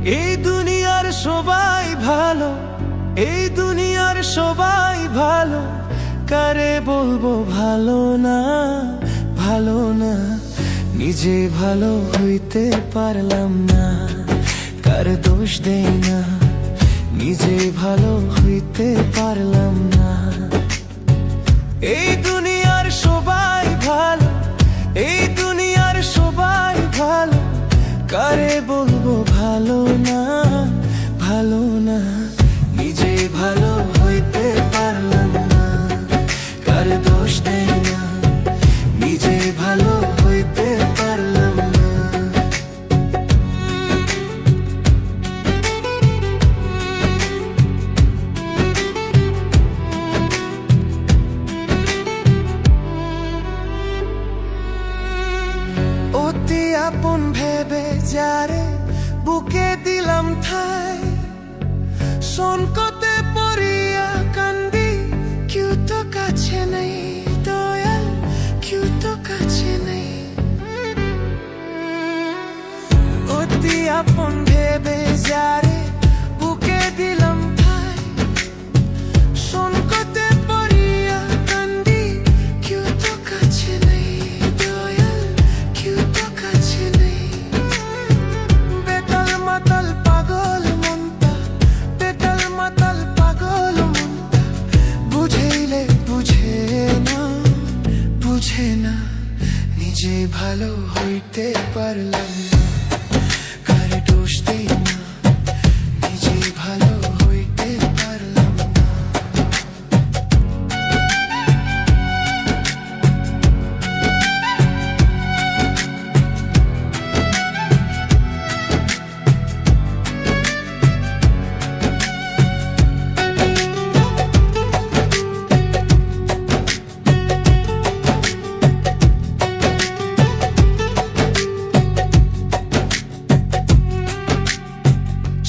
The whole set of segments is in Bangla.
এই দুনিয়ার সবাই ভালো, এই দুনিয়ার সবাই ভালো, কারে বলবো ভালো না, ভালো না। নিজে ভালো হইতে পারলাম না, কার দোষ দেই না, নিজে ভালো হইতে পারলাম না। এই দুনিয়ার সবাই ভালো, এই দুনিয়ার সবাই ভালো, কারে বলবো ভালো না, ভালো না। নিজে ভালো হইতে পারলাম না, কার দোষ দেই না, নিজে ভালো হইতে পারলাম না। অতি আপন ভেবে যারে বুকে দিলাম ঠাই, সংকটে পড়িয়া কান্দি, কেউ তো কাছে নেই দয়াল, কেউ তো কাছে নেই। অতি আপন ভেবে যারে বুকে দিলাম ঠাই, সংকটে পড়িয়া কান্দি, কেউ তো কাছে নেই দয়াল, কেউ তো কাছে নেই। বেতাল মাতাল পাগল মনটা, বেতাল মাতাল পাগল মনটা, বুঝাইলে বুঝে না, বুঝে না। নিজে ভালো হইতে পারলাম না, কারে দোষ দেই না, নিজে ভালো হইতে পারলাম না।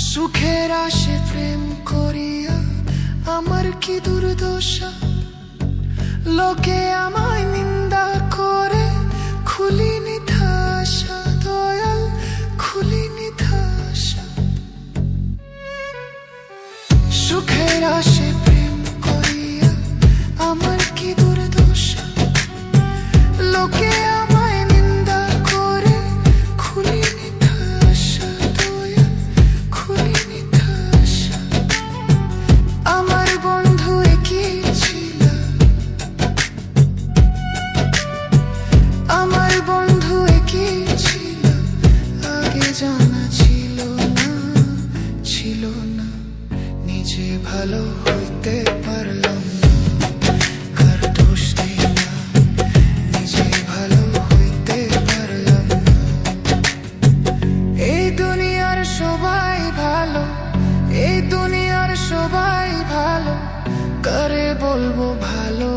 সুখের আশে প্রেম করিয়া আমার কি দুর্দশা, লোকে আমায় নিন্দা করে, খুলিনি ধাসা দয়াল, খুলিনি ধাসা। সুখের আশে প্রেম করিয়া আমার কি দুর্দশা, লোকে আমায় নিন্দা করে, খুলিনি ধাসা দয়াল, খুলিনি ধাসা। আমার বন্ধু একই ছিল, আমার বন্ধু একই ছিল, আগে জানা ছিল না, ছিল না। নিজে ভালো হইতে পারলাম না, কার দোষ দেই না, নিজে ভালো হইতে পারলাম না। এই দুনিয়ার সবাই ভালো, এই দুনিয়ার সবাই ভালো, কারে বলবো ভালো